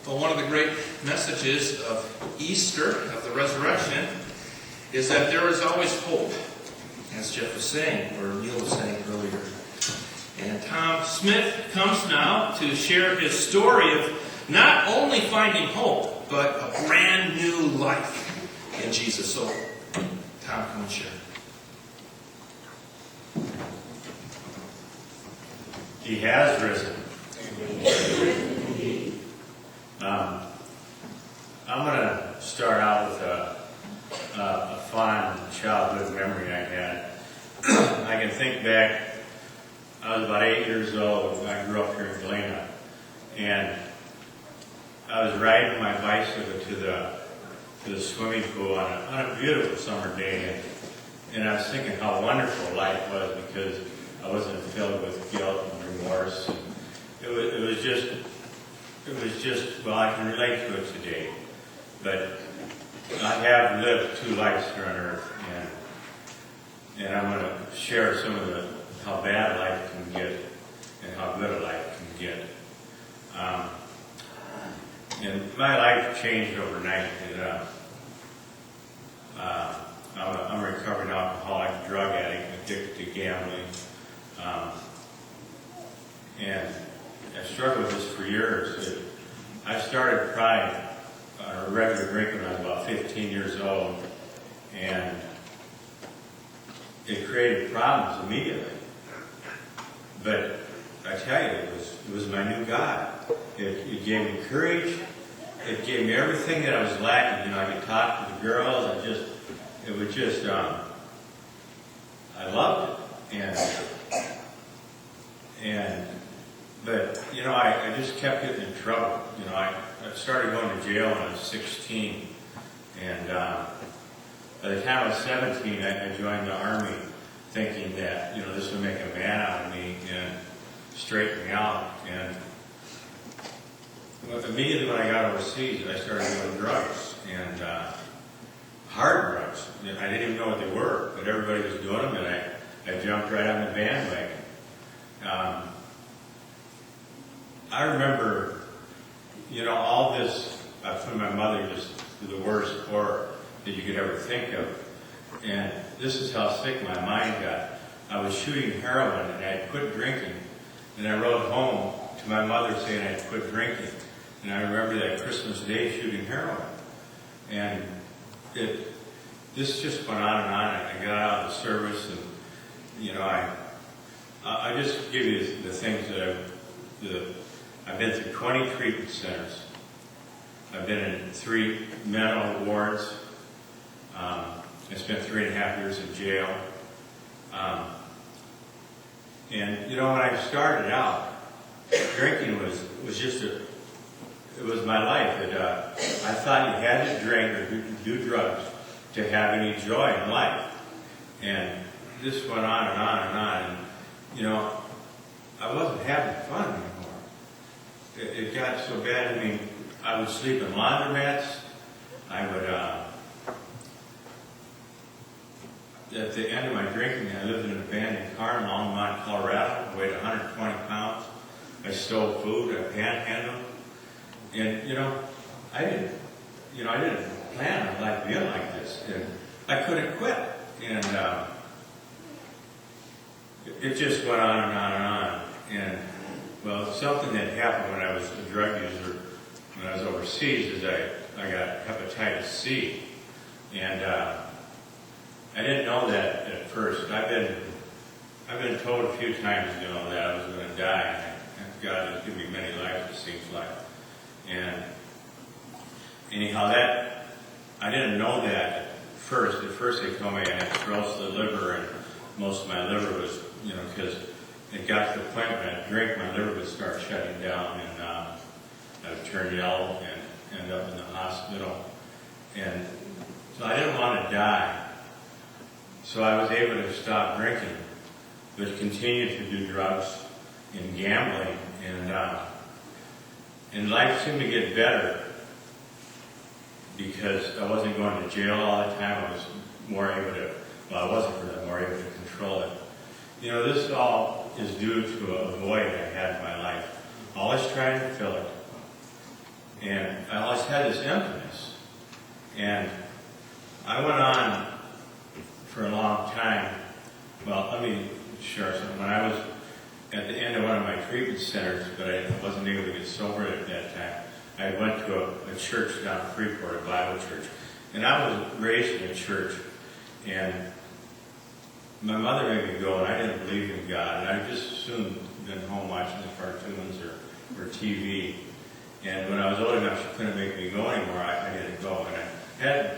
Well, one of the great messages of Easter, of the resurrection, is that there is always hope, as Jeff was saying, or Neil was saying earlier. And Tom Smith comes now to share his story of not only finding hope, but a brand new life in Jesus. So, Tom, come and share. He has risen. I'm going to start out with a fond childhood memory I had. I can think back, I was about 8 years old. I grew up here in Galena. And I was riding my bicycle to the swimming pool on a beautiful summer day. And I was thinking how wonderful life was because I wasn't filled with guilt and remorse. It was just, well, I can relate to it today. But I have lived 2 lives here on earth, and I'm going to share some of how bad life can get and how good a life can get. And my life changed overnight. I'm a recovering alcoholic, drug addict, addicted to gambling. And I struggled with this for years. I started probably on a regular drinking when I was about 15 years old, and it created problems immediately. But I tell you, it was my new God. It gave me courage. It gave me everything that I was lacking. I could talk to the girls. I loved it. But I just kept getting in trouble. I started going to jail when I was 16, and by the time I was 17, I joined the Army, thinking that this would make a man out of me and straighten me out. And immediately when I got overseas, I started doing drugs, and hard drugs. I didn't even know what they were, but everybody was doing them, and I jumped right on the bandwagon. I remember, all this from my mother, just the worst horror that you could ever think of. And this is how sick my mind got. I was shooting heroin, and I had quit drinking. And I wrote home to my mother saying I had quit drinking. And I remember that Christmas Day shooting heroin. And this just went on and on. I got out of the service, and I just give you the things that I've been through 20 treatment centers. I've been in 3 mental wards. I spent 3.5 years in jail. And when I started out, drinking was just it was my life. I thought you had to drink or do drugs to have any joy in life. And this went on and on and on. And, I wasn't having fun anymore. It got so bad. I would sleep in laundromats. I would, at the end of my drinking, I lived in an abandoned car in Longmont, Colorado, weighed 120 pounds. I stole food, I panhandled. And, I didn't plan on life being like this. And I couldn't quit. And it just went on and on and on. And, well, something that happened when I was a drug user, when I was overseas, is I got hepatitis C. And I didn't know that at first. I've been told a few times, that I was going to die. And God has given me many lives, it seems like. And anyhow, I didn't know that at first. At first they told me I had cirrhosis of the liver, and most of my liver was, because it got to the point when I drink, my liver would start shutting down, and I would turn yellow and end up in the hospital. And so I didn't want to die. So I was able to stop drinking, but continued to do drugs and gambling, and life seemed to get better because I wasn't going to jail all the time. I was more able to, I wasn't really more able to control it. This all is due to a void I had in my life. Always trying to fill it. And I always had this emptiness. And I went on for a long time. Well, let me share something. When I was at the end of one of my treatment centers, but I wasn't able to get sober at that time, I went to a church down in Freeport, a Bible church. And I was raised in a church, and my mother made me go, and I didn't believe in God. And I just assumed been home watching the cartoons or TV. And when I was old enough, she couldn't make me go anymore. I didn't go. And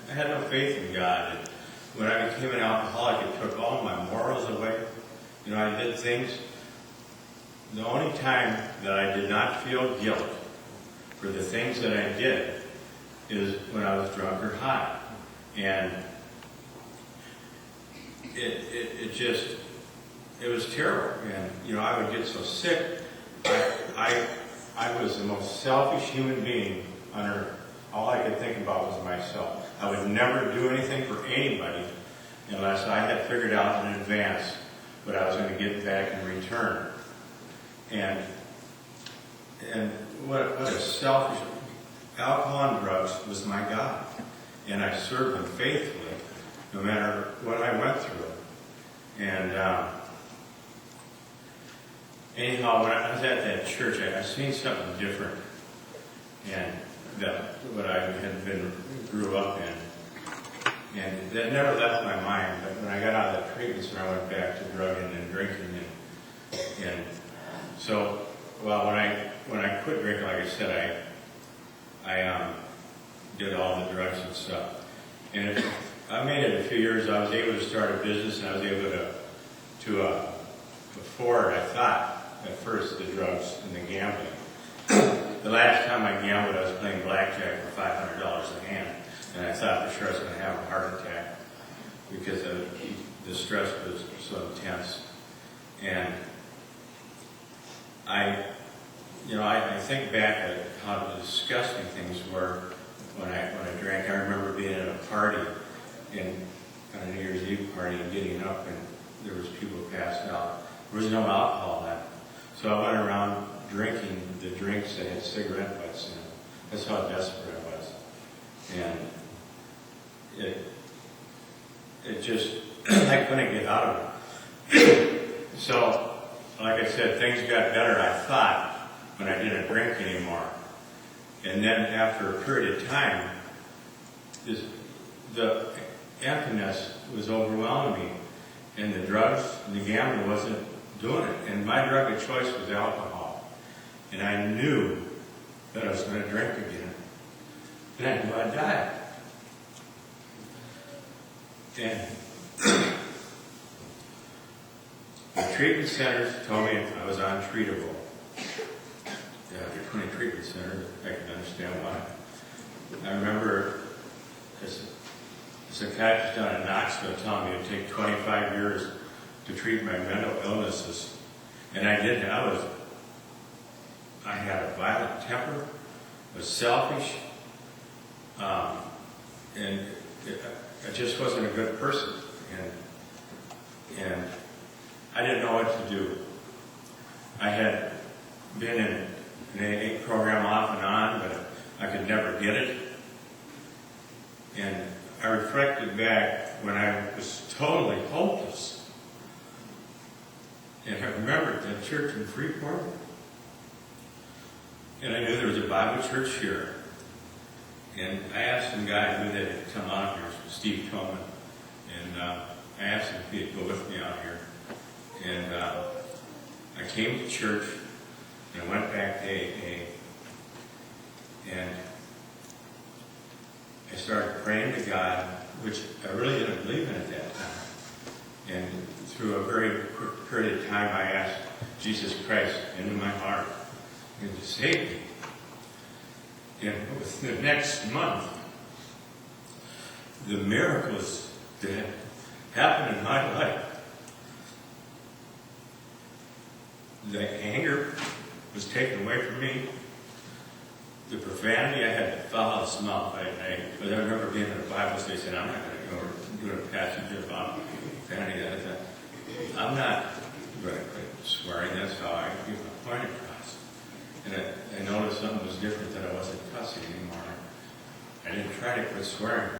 I had no faith in God. And when I became an alcoholic, it took all my morals away. You know, I did things. The only time that I did not feel guilt for the things that I did is when I was drunk or high. And it was terrible. And, you know, I would get so sick. I was the most selfish human being on earth. All I could think about was myself. I would never do anything for anybody unless I had figured out in advance what I was going to get back in return. And what a selfish... Alcohol and drugs was my God. And I served him faithfully no matter what I went through. And anyhow, when I was at that church, I seen something different, and that what I had grew up in, and that never left my mind. But when I got out of the treatment center, I went back to drugging and drinking, and so, well, when I quit drinking, like I said, I did all the drugs and stuff, and I made it a few years. I was able to start a business, and I was able to afford, I thought, at first, the drugs and the gambling. The last time I gambled, I was playing blackjack for $500 a hand, and I thought for sure I was going to have a heart attack because the stress was so intense. And I think back at how disgusting things were when I drank. I remember being at a party, on a New Year's Eve party, and getting up, and there was people passed out. There was no alcohol then. So I went around drinking the drinks that had cigarette butts in them. That's how desperate I was. And it just, I couldn't get out of it. So, like I said, things got better, I thought, when I didn't drink anymore. And then after a period of time, the emptiness was overwhelming me. And the drugs and the gambling wasn't doing it. And my drug of choice was alcohol. And I knew that I was going to drink again. And I knew I'd die. And the treatment centers told me I was untreatable. Yeah, after 20 treatment centers, I can understand why. I remember a psychiatrist down in Knoxville telling me it would take 25 years to treat my mental illnesses. And I did. I had a violent temper, was selfish, and I just wasn't a good person. And I didn't know what to do. I had been in an AA program off and on, but I could never get it. And I reflected back when I was totally hopeless. And I remembered that church in Freeport. And I knew there was a Bible church here. And I asked some guy who had come out here, Steve Tillman. And I asked him if he'd go with me out here. And I came to church, and I went back to AA. And I started praying to God, which I really didn't believe in at that time. And through a very quick period of time, I asked Jesus Christ into my heart and to save me. And within the next month, the miracles that happened in my life, the anger was taken away from me. The profanity, I had to foul out his mouth. I remember being in a Bible study saying, I'm not going to go do a passage about profanity. I'm not going to quit swearing. That's how I get my point across. And I noticed something was different that I wasn't cussing anymore. I didn't try to quit swearing.